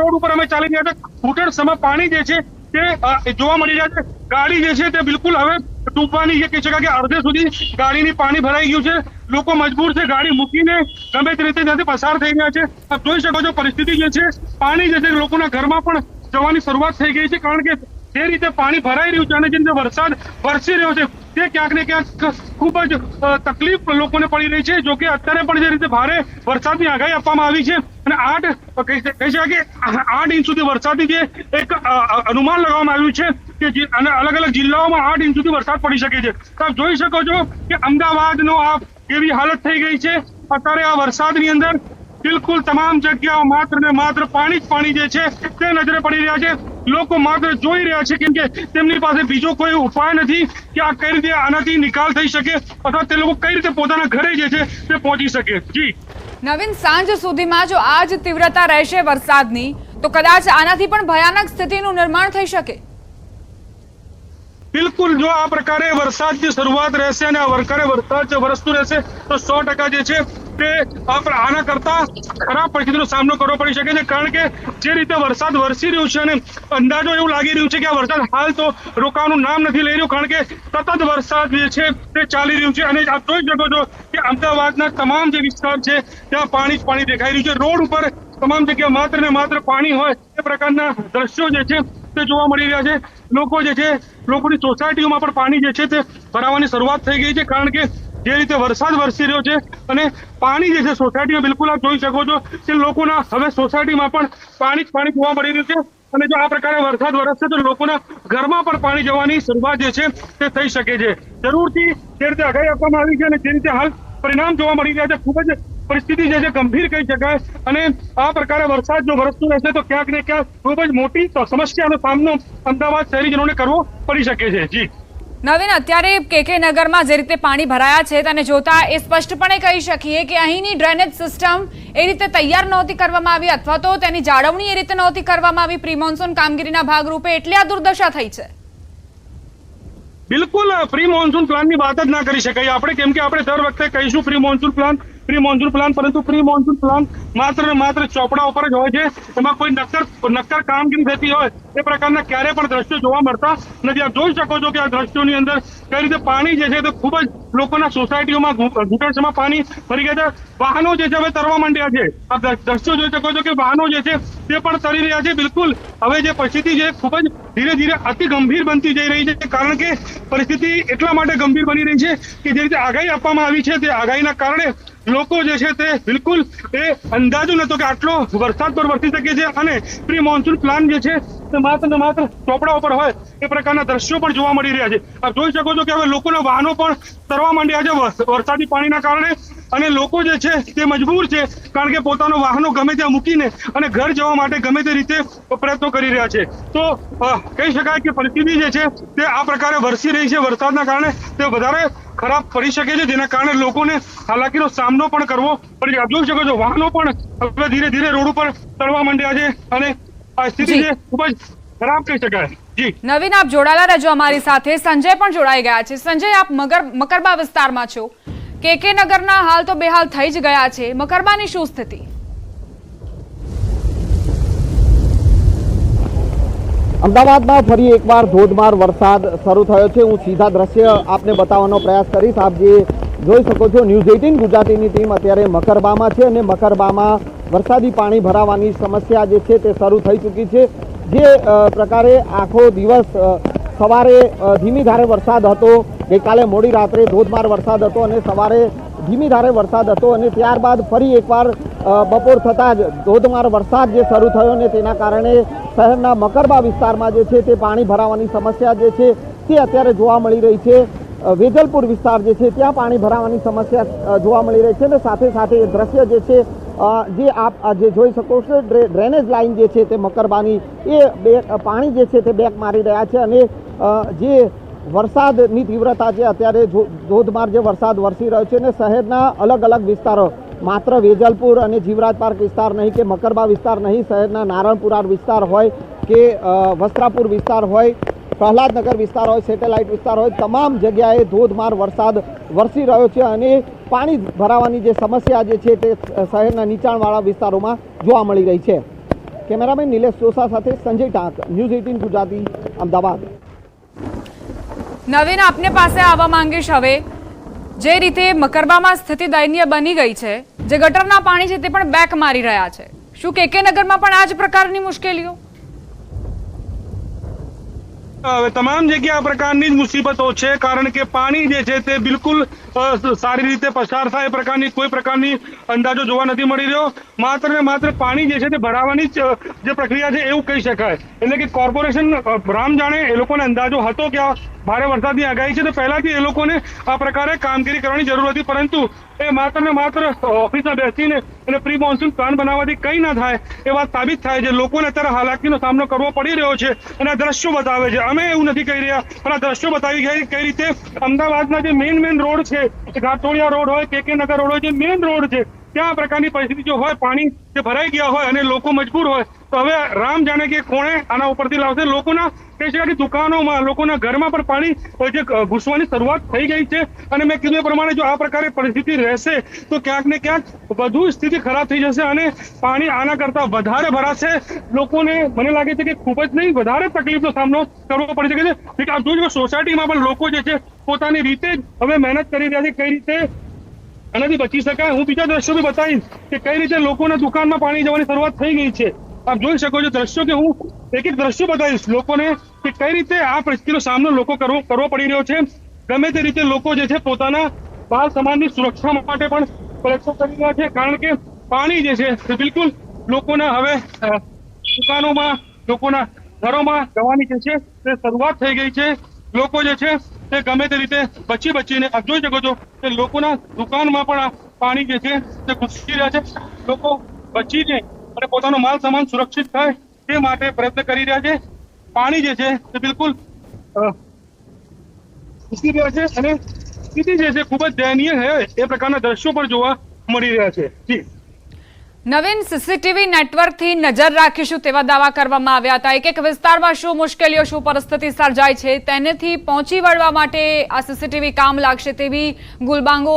Road ઉપર અમે ચાલી રહ્યા છે, ઘૂંટણસમાં પાણી જે છે તે જોવા મળી રહ્યા છે। ગાડી જે છે તે બિલકુલ હવે ડૂબવાની છે, કહી શકાય કે અડધે સુધી ગાડીની પાણી ભરાઈ ગયું છે। લોકો મજબૂર છે ગાડી મૂકીને ગમે તે રીતે ત્યાંથી પસાર થઈ રહ્યા છે। આપ જોઈ શકો છો પરિસ્થિતિ જે છે, પાણી જે છે લોકોના ઘરમાં પણ જવાની શરૂઆત થઈ ગઈ છે, કારણ કે જે રીતે પાણી ભરાઈ રહ્યું છે અને જે રીતે વરસાદ વરસી રહ્યો છે તે ક્યાંક ને ક્યાંક ખૂબ જ તકલીફ લોકોને પડી રહી છે। જો કે અત્યારે પણ જે રીતે ભારે વરસાદની આગાહી આપવામાં આવી છે અને કહી શકાય કે 8 ઇંચ સુધી વરસાદની જે એક અનુમાન લગાવવામાં આવ્યું છે કે અને અલગ અલગ જિલ્લાઓમાં 8 ઇંચ સુધી વરસાદ પડી શકે છે। આપ જોઈ શકો છો કે અમદાવાદનો આ એવી હાલત થઈ ગઈ છે। અત્યારે આ વરસાદની અંદર બિલકુલ તમામ જગ્યાઓ માત્ર ને માત્ર પાણી જ પાણી જે છે તે નજરે પડી રહ્યા છે। લોકો માત્ર જોઈ રહ્યા છે, કેમ કે તેમની પાસે બીજો કોઈ ઉપાય નથી કે આ કઈ રીતે આનાથી નિકાલ થઈ શકે અથવા તે લોકો કઈ રીતે પોતાના ઘરે જે છે તે પહોંચી શકે। જી નવીન, સાંજ સુધીમાં જો આ જ તીવ્રતા રહેશે વરસાદની તો કદાચ આનાથી પણ ભયાનક સ્થિતિનું નિર્માણ થઈ શકે। બિલકુલ, જો આ પ્રકારે વરસાદની શરૂઆત રહેશે અને આ પ્રકારે વરસાદ વરસતું રહેશે તો 100% જે છે તે આના કરતા ખરાબ પરિસ્થિતિનો સામનો કરવો પડી શકે છે, કારણ કે જે રીતે વરસાદ વરસી રહ્યું છે અને અંદાજો એવું લાગી રહ્યું છે કે આ વરસાદ હાલ તો રોકાવાનું નામ નથી લઈ રહ્યું, કારણ કે સતત વરસાદ જે છે તે ચાલી રહ્યું છે। અને આપ જોઈ શકો છો કે અમદાવાદના તમામ જે વિસ્તાર છે ત્યાં પાણી જ પાણી દેખાઈ રહ્યું છે। રોડ ઉપર તમામ જગ્યા માત્ર ને માત્ર પાણી હોય એ પ્રકારના દ્રશ્યો જે છે તે જોવા મળી રહ્યા છે। લોકો જે છે, લોકોની સોસાયટીઓમાં પણ પાણી જે છે તે ભરાવાની શરૂઆત થઈ ગઈ છે, કારણ કે જે રીતે વરસાદ વરસી રહ્યો છે અને પાણી જે છે સોસાયટીમાં બિલકુલ આપ જોઈ શકો છો કે લોકોના હવે સોસાયટીમાં પણ પાણી જ પાણી જોવા મળી રહ્યું છે। અને જો આ પ્રકારે વરસાદ વરસશે તો લોકોના ઘરમાં પણ પાણી જવાની શરૂઆત જે છે તે થઈ શકે છે। જરૂરથી જે રીતે આગાહી આપવામાં આવી છે અને જે રીતે હાલ પરિણામ જોવા મળી રહ્યા છે, ખૂબ જ પરિસ્થિતિ જે છે ગંભીર કહી શકાય। અને આ પ્રકારે વરસાદ જો વરસતું રહેશે તો ક્યાંક ને ક્યાંક ખૂબ જ મોટી સમસ્યાનો સામનો અમદાવાદ શહેરીજનોને કરવો પડી શકે છે। જી નવીન, અત્યારે કે નગરમાં જે રીતે પાણી ભરાયા છે તેને જોતા એ સ્પષ્ટપણે કહી શકીએ કે અહીંની ડ્રેનેજ સિસ્ટમ એ રીતે તૈયાર નહોતી કરવામાં આવી અથવા તો તેની જાળવણી એ રીતે નહોતી કરવામાં આવી પ્રી મોન્સૂન કામગીરીના ભાગરૂપે, એટલે આ દુર્દશા થઈ છે। બિલકુલ, પ્રી મોન્સૂન પ્લાનની વાત જ ના કરી શકાય આપણે, કેમ કે આપણે દર વખતે કહીશું પ્રી મોન્સૂન પ્લાન, પરંતુ પ્રી મોન્સૂન પ્લાન માત્ર ને માત્ર ચોપડા ઉપર જ હોય છે। એમાં કોઈ નક્કર કામગીરી થતી હોય એ પ્રકારના ક્યારે પણ દ્રશ્યો જોવા મળતા નથી। આપ જોઈ શકો છો કે આ દ્રશ્યોની અંદર કઈ રીતે પાણી જે છે તે ખૂબ જ લોકોના સોસાયટીઓમાં ઘૂંટણસમાં પાણી ભરી ગયા છે। વાહનો જે છે હવે તરવા માંડ્યા છે। આપ દ્રશ્યો જોઈ શકો છો કે વાહનો જે છે તે પણ તરી રહ્યા છે। બિલકુલ, હવે જે પરિસ્થિતિ છે ખૂબ જ ધીરે ધીરે અતિ ગંભીર બનતી જઈ રહી છે, કારણ કે પરિસ્થિતિ એટલા માટે ગંભીર બની રહી છે કે જે રીતે આગાહી આપવામાં આવી છે તે આગાહીના કારણે લોકો જે છે તે બિલકુલ એ અંદાજો નતો કે આટલો વરસાદ પર વરસી શકે છે અને પ્રી મોન્સૂન પ્લાન જે છે તે માત્ર ને માત્ર ચોપડા ઉપર હોય એ પ્રકારના દ્રશ્યો પણ જોવા મળી રહ્યા છે। આપ જોઈ શકો છો કે હવે લોકોના વાહનો પણ તરવા માંડ્યા છે વરસાદી પાણીના કારણે, અને લોકો જે છે તે મજબૂર છે, કારણ કે પોતાનો વાહનો ગમે ત્યાં મૂકીને અને ઘર જવા માટે ગમે તે રીતે પ્રયત્નો કરી રહ્યા છે। તો કહી શકાય કે પરિસ્થિતિ જે છે તે આ પ્રકારે વરસી રહી છે વરસાદના કારણે તે વધારે ખરાબ પડી શકે છે, જેના કારણે લોકોને હાલાકીનો સામનો પણ કરવો પડી। આપ જોઈ શકો છો વાહનો પણ હવે ધીરે ધીરે રોડ ઉપર તરવા માંડ્યા છે અને આ સ્થિતિ છે ખૂબ જ ખરાબ કહી શકાય। જી નવીન, આપ જોડાયેલા રહેજો અમારી સાથે। સંજય પણ જોડાઈ ગયા છે। સંજય, આપ મકરબા વિસ્તારમાં છો। કે નગરના હાલ તો બેહાલ થઈ જ ગયા છે, મકરબાની શું સ્થિતિ? અમદાવાદમાં ફરી એકવાર ધોધમાર વરસાદ શરૂ થયો છે। હું સીધા દ્રશ્ય આપને બતાવવાનો પ્રયાસ કરીશ। આપ જે જોઈ શકો છો, ન્યૂઝ 18 ગુજરાતીની ટીમ અત્યારે મકરબામાં છે અને મકરબામાં વરસાદી પાણી ભરાવાની સમસ્યા જે છે તે શરૂ થઈ ચૂકી છે। જે પ્રકારે આખો દિવસ સવારે ધીમી ધારે વરસાદ હતો, ગઈકાલે મોડી રાત્રે ધોધમાર વરસાદ હતો અને સવારે ધીમી ધારે વરસાદ હતો અને ત્યારબાદ ફરી એકવાર બપોર થતાં જ ધોધમાર વરસાદ જે શરૂ થયો ને તેના કારણે શહેરના મકરબા વિસ્તારમાં જે છે તે પાણી ભરાવાની સમસ્યા જે છે તે અત્યારે જોવા મળી રહી છે। વેજલપુર વિસ્તાર જે છે ત્યાં પાણી ભરાવાની સમસ્યા જોવા મળી રહી છે અને સાથે સાથે એ દ્રશ્ય જે છે જે આપ જે જોઈ શકો છો, ડ્રેનેજ લાઇન જે છે તે મકરબાની એ પાણી જે છે તે બેક મારી રહ્યા છે અને જે વરસાદની તીવ્રતા છે અત્યારે ધોધમાર જે વરસાદ વરસી રહ્યો છે અને શહેરના અલગ અલગ વિસ્તારો, માત્ર વેજલપુર અને જીવરાજ પાર્ક વિસ્તાર નહીં કે મકરબા વિસ્તાર નહીં, શહેરના નારણપુરા વિસ્તાર હોય કે વસ્ત્રાપુર વિસ્તાર હોય, પ્રહલાદનગર વિસ્તાર હોય, સેટેલાઇટ વિસ્તાર હોય, તમામ જગ્યાએ ધોધમાર વરસાદ વરસી રહ્યો છે અને પાણી ભરાવાની જે સમસ્યા જે છે તે શહેરના નીચાણવાળા વિસ્તારોમાં જોવા મળી રહી છે। કેમેરામેન નિલેશ સોસા સાથે સંજય ટાંક, ન્યૂઝ 18 ગુજરાતી, અમદાવાદ. નવીન, આપને પાસે આવવા માંગીશ. હવે જે રીતે મકરબામાં સ્થિતિ દયનીય બની ગઈ છે, જે ગટરના પાણી છે તે પણ બેક મારી રહ્યા છે, શું કેકે નગરમાં પણ આ જ પ્રકારની મુશ્કેલીઓ? હવે તમામ જગ્યા આ પ્રકારની જ મુસીબતો છે, કારણ કે પાણી જે છે તે બિલકુલ સારી રીતે પસાર થાય એ પ્રકારની કોઈ પ્રકારની અંદાજો જોવા નથી મળી રહ્યો. માત્ર ને માત્ર પાણી જે છે તે ભરાવાની જ જે પ્રક્રિયા છે એવું કહી શકાય. એટલે કે કોર્પોરેશન રામ જાણે એ લોકોને અંદાજો હતો કે આ ભારે વરસાદની આગાહી છે, તો પહેલાથી એ લોકોને આ પ્રકારે કામગીરી કરવાની જરૂર હતી, પરંતુ એ માત્ર ને માત્ર ઓફિસમાં બેસીને અને પ્રી મોન્સૂન પ્લાન બનાવવાથી કંઈ ના થાય એ વાત સાબિત થાય છે. લોકોને અત્યારે હાલાકીનો સામનો કરવો પડી રહ્યો છે અને આ દ્રશ્યો બતાવે છે. અમે એવું નથી કહી રહ્યા, પણ આ દ્રશ્યો બતાવી ગયા કઈ રીતે અમદાવાદના જે મેઇન રોડ છે, ઘાટોડિયા રોડ હોય, કેકે નગર રોડ હોય, જે મેઇન રોડ છે ત્યાં આ પ્રકારની પરિસ્થિતિ જો હોય, પાણી જે ભરાઈ ગયા હોય અને લોકો મજબૂર હોય, તો હવે રામ જાણે કે કોણે આના ઉપરથી લાવશે. લોકોના કહી શકાય કે દુકાનોમાં, લોકોના ઘરમાં પણ પાણી જે ઘૂસવાની શરૂઆત થઈ ગઈ છે. અને મેં કીધું એ પ્રમાણે જો આ પ્રકારે પરિસ્થિતિ રહેશે તો ક્યાંક ને ક્યાંક વધુ સ્થિતિ ખરાબ થઈ જશે અને પાણી આના કરતા વધારે ભરાશે. લોકોને મને લાગે છે કે ખૂબ જ નહીં, વધારે તકલીફનો સામનો કરવો પડી શકે છે. આપ જોજો સોસાયટીમાં પણ લોકો જે છે પોતાની રીતે જ હવે મહેનત કરી રહ્યા છે કઈ રીતે આનાથી બચી શકાય. હું બીજા દ્રશ્યો બી બતાવીશ કે કઈ રીતે લોકોના દુકાનમાં પાણી જવાની શરૂઆત થઈ ગઈ છે. આપ જોઈ શકો છો દ્રશ્યો, કે હું એક દ્રશ્યો બતાવીશ લોકોને કે કઈ રીતે આ પરિસ્થિતિનો સામનો લોકો કરવો પડી રહ્યો છે. ગમે તે રીતે લોકો જે છે પોતાના બાળ સમાજની સુરક્ષા માટે પણ પ્રયત્નો કરી રહ્યા છે, કારણ કે પાણી જે છે તે બિલકુલ લોકોના હવે દુકાનોમાં, લોકોના ઘરોમાં જવાની જે છે તે શરૂઆત થઈ ગઈ છે. લોકો જે છે તે ગમે તે રીતે બચીને આપ જોઈ શકો છો કે લોકોના દુકાનમાં પણ આ પાણી જે છે તે ઘૂસી રહ્યા છે. લોકો બચીને અને પોતાનો માલ સામાન સુરક્ષિત થાય તે માટે પ્રયત્ન કરી રહ્યા છે. પાણી જે છે તે બિલકુલ ઘૂસી રહ્યા છે અને સ્થિતિ જે છે ખૂબ જ દયનીય છે એ પ્રકારના દ્રશ્યો પણ જોવા મળી રહ્યા છે. જી નવીન, સીસીટીવી નેટવર્કથી નજર રાખીશું તેવા દાવા કરવામાં આવ્યા હતા. એક વિસ્તારમાં શું મુશ્કેલીઓ, શું પરિસ્થિતિ સર્જાય છે તેનેથી પહોંચી વળવા માટે આ સીસીટીવી કામ લાગશે તેવી ગુલબાંગો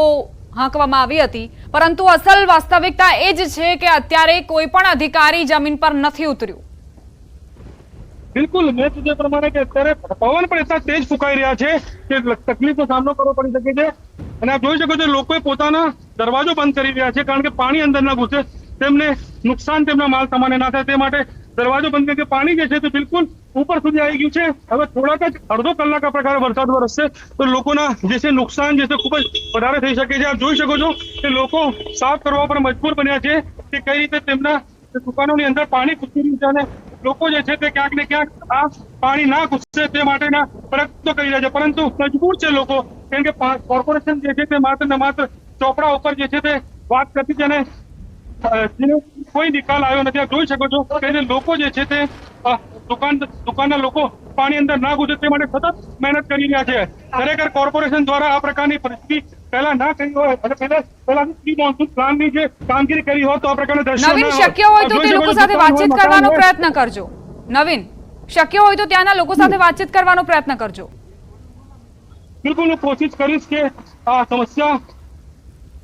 હાંકવામાં આવી હતી, પરંતુ અસલ વાસ્તવિકતા એ જ છે કે અત્યારે કોઈ પણ અધિકારી જમીન પર નથી ઉતર્યું. બિલકુલ, મેં કીધું પ્રમાણે કે અત્યારે પવન પણ એટલા તેજ ફૂંકાઈ રહ્યા છે કે તકલીફનો સામનો કરવો પડી શકે છે. અને આપ જોઈ શકો છો લોકોએ પોતાના દરવાજો બંધ કરી રહ્યા છે, કારણ કે પાણી અંદર ના ઘૂસે, તેમને નુકસાન તેમના માલ સામાને ના થાય તે માટે દરવાજો બંધ કરી. પાણી જે છે તે બિલકુલ ઉપર સુધી આવી ગયું છે. હવે થોડાક જ અડધો કલાક આ પ્રકારે વરસાદ વરસશે તો લોકોના જે છે નુકસાન જે છે ખૂબ જ વધારે થઈ શકે છે. આપ જોઈ શકો છો કે લોકો સાફ કરવા પર મજબૂર બન્યા છે કે કઈ રીતે તેમના દુકાનોની અંદર પાણી ઘૂસી રહ્યું છે અને લોકો જે છે તે ક્યાંક ને ક્યાંક આ પાણી ના ઘૂસે તે માટેના પ્રયત્નો કરી રહ્યા છે, પરંતુ મજબૂર છે લોકો, કેમ કે કોર્પોરેશન જે છે તે માત્ર ને માત્ર ચોપડા ઉપર જે છે તે વાત કરતી છે અને કોઈ નિકાલ આવ્યો નથી. આપ જોઈ શકો છો કે લોકો જે છે તે દુકાનના લોકો પાણી અંદર ના ઘૂસે તે માટે સતત મહેનત કરી રહ્યા છે. ખરેખર કોર્પોરેશન દ્વારા આ પ્રકારની પરિસ્થિતિ પહેલા ના કરી હોય અને પહેલા પ્રી મોન્સૂન પ્લાનની જે કામગીરી કરી હોય તો આ પ્રકારના દ્રશ્યો નવીન, શક્ય હોય તો તે લોકો સાથે વાતચીત કરવાનો પ્રયત્ન કરજો. નવીન, શક્ય હોય તો ત્યાંના લોકો સાથે વાતચીત કરવાનો પ્રયત્ન કરજો. બિલકુલ, હું કોશિશ કરીશ કે આ સમસ્યા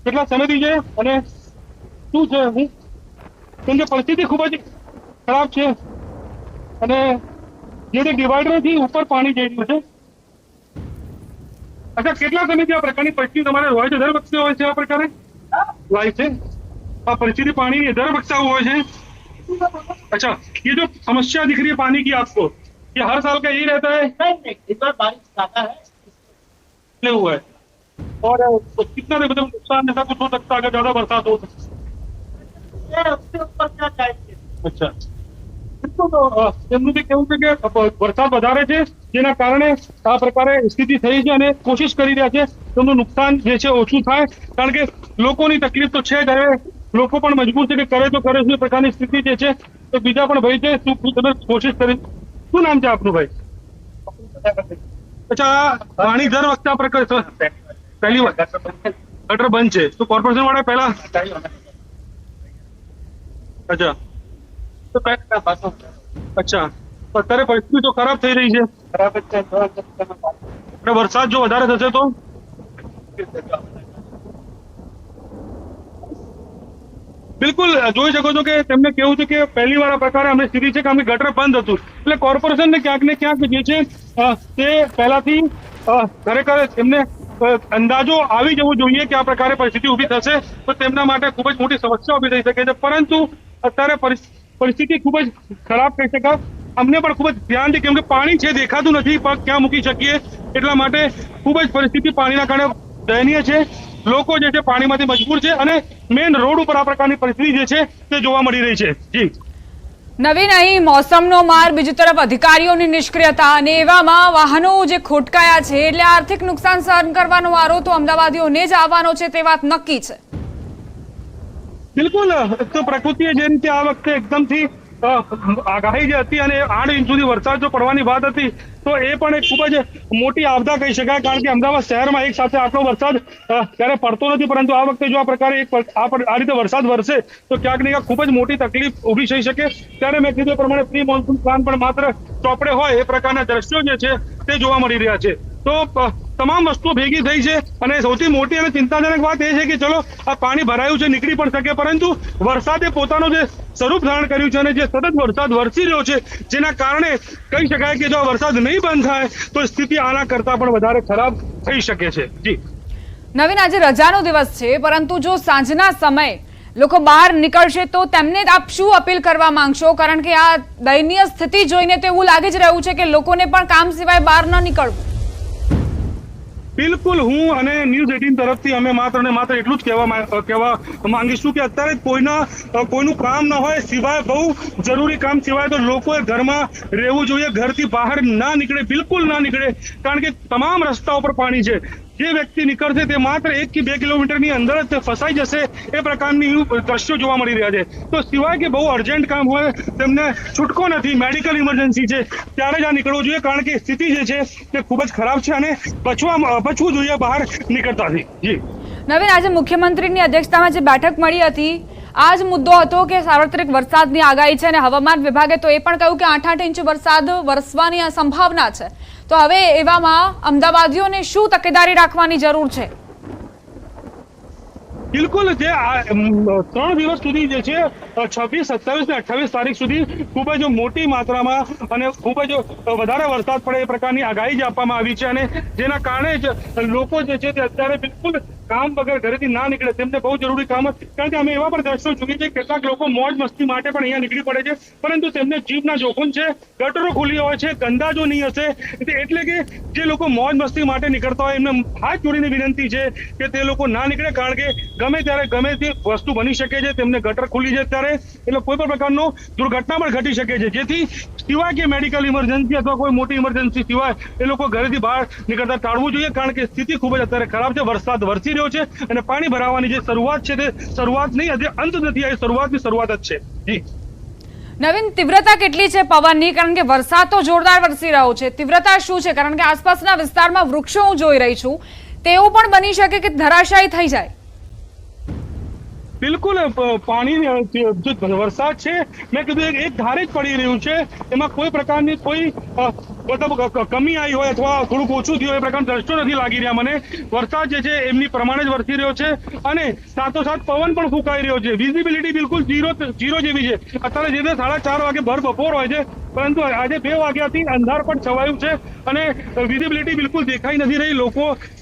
કેટલા સમયથી છે અને શું છે. હું કેમ કે પરિસ્થિતિ ખૂબ જ ખરાબ છે અને જે ડિવાઈડરથી ઉપર પાણી જઈ રહ્યું છે. અચ્છા, કેટલા સમયથી આ પ્રકારની પરિસ્થિતિ તમારે હોય છે? દર વખતે હોય છે આ પ્રકારે લાઈવ છે આ પરિસ્થિતિ પાણીની? દર વખતે આવું હોય છે? अच्छा, ये जो समस्या दिख रही है पानी की आपको, ये हर साल का यही रहता है? नहीं, इस बार बारिश ज्यादा है हुआ है और कितना मतलब नुकसान ऐसा कुछ हो सकता है अगर ज्यादा बरसात हो? उसके ऊपर क्या चाहिए. अच्छा, એમનું બી કેવું છે કે વરસાદ વધારે છે જેના કારણે આ પ્રકારે સ્થિતિ થઈ છે અને કોશિશ કરી રહ્યા છે તેમનું નુકસાન જે છે ઓછું થાય, કારણ કે લોકોની તકલીફ તો છે જ. હવે લોકો પણ મજબૂર છે કે કરે તો કરે શું પ્રકારની સ્થિતિ જે છે તો બીજા પણ ભાઈ છે. તમે કોશિશ કરી. શું નામ છે આપનું ભાઈ? અચ્છા, પાણી દર વખતે આ પ્રકારે પહેલી વાર ગટર બંધ છે તો કોર્પોરેશન વાળા પહેલા અચ્છા તો અચ્છા અત્યારે પરિસ્થિતિ તો ખરાબ થઈ રહી છે. खराब है. અને વરસાદ જો વધારે થશે તો બિલકુલ જોઈ શકો છો કે તેમને કેવું છે કે પહેલી વાર આ પ્રકારે અમે સ્થિતિ છે કારણ કે ગટર બંધ હતું એટલે કોર્પોરેશનને ક્યાંક ને ક્યાંક જે છે તે પહેલાથી ખરેખર એમને અંદાજો આવી જવો જોઈએ કે આ પ્રકારે પરિસ્થિતિ ઊભી થશે તો તેમના માટે ખૂબ જ મોટી સમસ્યા ઊભી થઈ શકે છે પરંતુ અત્યારે પરિસ્થિતિ ખૂબ જ ખરાબ કહી શકાય અમને પણ ખૂબ જ ધ્યાનથી કેમ કે પાણી છે દેખાતું નથી પગ ક્યાં મૂકી શકીએ એટલા માટે ખૂબ જ પરિસ્થિતિ પાણીના કારણે દયનીય છે લોકો જે છે પાણીમાંથી મજબૂર છે અને મેઇન રોડ ઉપર આ પ્રકારની પરિસ્થિતિ જે છે તે જોવા મળી રહી છે જી નવીન, અહીં મોસમનો માર, બીજી તરફ અધિકારીઓની નિષ્ક્રિયતા અને એવામાં વાહનો જે ખોટકાયા છે એટલે આર્થિક નુકસાન સહન કરવાનો વારો તો અમદાવાદીઓને જ આવવાનો છે તે વાત નક્કી છે. બિલકુલ તો પ્રકૃતિએ જે રીતે આ વખતે એકદમથી આગાહી જે હતી અને 8 ઇંચ સુધી વરસાદ જો પડવાની વાત હતી તો એ પણ એક ખૂબ જ મોટી આપદા કહી શકાય કારણ કે અમદાવાદ શહેરમાં એક સાથે આટલો વરસાદ ક્યારે પડતો નથી પરંતુ આ વખતે જો આ પ્રકારે આ રીતે વરસાદ વરસે તો ક્યાંક ને ક્યાંક ખૂબ જ મોટી તકલીફ ઊભી થઈ શકે ત્યારે મેં કીધું એ પ્રમાણે પ્રી મોન્સૂન પ્લાન પણ માત્ર ચોપડે હોય એ પ્રકારના દ્રશ્યો જે છે તે જોવા મળી રહ્યા છે તો તમામ વસ્તુઓ ભેગી થઈ છે અને સૌથી મોટી અને ચિંતાજનક વાત એ છે કે ચલો આ પાણી ભરાયું છે નીકળી પણ શકે પરંતુ વરસાદે પોતાનો જે સ્વરૂપ ધારણ કર્યું છે અને જે સતત વરસાદ વરસી રહ્યો છે જેના કારણે કહી શકાય કે જો આ વરસાદ નહીં બંધ થાય તો સ્થિતિ આના કરતા પણ વધારે ખરાબ થઈ શકે છે જી નવીન, આજે રજાનો દિવસ છે પરંતુ જો સાંજના સમયે લોકો બહાર નીકળશે તો તેમને આપ શું અપીલ કરવા માંગશો કારણ કે આ દયનીય સ્થિતિ જોઈને તો એવું લાગી જ રહ્યું છે કે લોકોને પણ કામ સિવાય બહાર ન નીકળવું. બિલકુલ હું અને ન્યૂઝ 18 તરફથી અમે માત્ર ને માત્ર એટલું જ કહેવા માંગીશું કે અત્યારે કોઈનું કામ ન હોય સિવાય બહુ જરૂરી કામ સિવાય તો લોકોએ ઘરમાં રહેવું જોઈએ ઘરથી બહાર ના નીકળે બિલકુલ ના નીકળે કારણ કે તમામ રસ્તાઓ પર પાણી છે જે વ્યક્તિ નીકળશે તે માત્ર 1 કે 2 કિલોમીટરની અંદર જ ફસાઈ જશે એ પ્રકારની દ્રશ્યો જોવા મળી રહ્યા છે તો સિવાય કે બહુ અર્જન્ટ કામ હોય તેમને છૂટકો નથી મેડિકલ ઇમરજન્સી છે ત્યારે જ આ નીકળવું જોઈએ કારણ કે સ્થિતિ જે છે તે ખૂબ જ ખરાબ છે અને બચવું જોઈએ બહાર નીકળતાથી જી નવીન, આજે મુખ્યમંત્રીની અધ્યક્ષતામાં જે બેઠક મળી હતી આ જ મુદ્દો હતો કે સાર્વત્રિક વરસાદની આગાહી છે અને હવામાન વિભાગે તો એ પણ કહ્યું કે 8 ઇંચ વરસાદ વરસવાની સંભાવના છે તો હવે એવામાં અમદાવાદીઓને શું તકેદારી રાખવાની જરૂર છે? બિલકુલ જે 3 દિવસ સુધી જે છે 26, 27 ને 28 તારીખ સુધી ખૂબ જ મોટી માત્રામાં અને ખૂબ જ વધારે વરસાદ પડે એ પ્રકારની આગાહી જ આપવામાં આવી છે અને જેના કારણે જ લોકો જે છે તે અત્યારે બિલકુલ કામ વગર ઘરેથી ના નીકળે તેમને બહુ જરૂરી કામ કારણ કે અમે એવા પણ દ્રશ્યો જોઈએ છે કેટલાક લોકો મોજ મસ્તી માટે પણ અહીંયા નીકળી પડે છે પરંતુ તેમને જીવના જોખમ છે ગટરો ખુલ્લી હોય છે ગંદાજો નહીં હશે એટલે કે જે લોકો મોજ મસ્તી માટે નીકળતા હોય એમને હાથ જોડીને વિનંતી છે કે તે લોકો ના નીકળે કારણ કે ગમે ત્યારે ગમે તે વસ્તુ બની શકે છે તેમને ગટર ખુલ્લી છે ત્યારે એટલે કોઈ પણ પ્રકારનો દુર્ઘટના પણ ઘટી શકે છે જેથી સિવાય કે મેડિકલ ઇમરજન્સી અથવા કોઈ મોટી ઇમરજન્સી સિવાય એ લોકો ઘરેથી બહાર નીકળતા ટાળવું જોઈએ કારણ કે સ્થિતિ ખૂબ જ અત્યારે ખરાબ છે વરસાદ વરસી રહ્યો છે અને પાણી ભરાવાની જે શરૂઆત છે તે શરૂઆત નહીં હજી અંત નથી આ શરૂઆતની શરૂઆત જ છે જી નવીન, તીવ્રતા કેટલી છે પવનની કારણ કે વરસાદ તો જોરદાર વરસી રહ્યો છે તીવ્રતા શું છે કારણ કે આસપાસના વિસ્તારમાં વૃક્ષો હું જોઈ રહી છું તેવું પણ બની શકે કે ધરાશાયી થઈ જાય. બિલકુલ પાણી વરસાદ છે મેં કીધું એક ધારે જ પડી રહ્યું છે એમાં કોઈ પ્રકારની કોઈ મતલબ કમી આવી હોય અથવા થોડુંક ઓછું થયું એ પ્રકારના દ્રશ્યો નથી લાગી રહ્યા મને વરસાદ જે છે એમની પ્રમાણે જ વરસી રહ્યો છે અને સાથોસાથ પવન પણ ફૂંકાઈ રહ્યો છે વિઝિબિલિટી બિલકુલ ઝીરો જેવી છે અત્યારે જે 4:30 વાગે ભર બપોર હોય છે પરંતુ આજે 2 વાગ્યાથી અંધાર પણ છવાયું છે અને વિઝિબિલિટી બિલકુલ દેખાઈ નથી રહી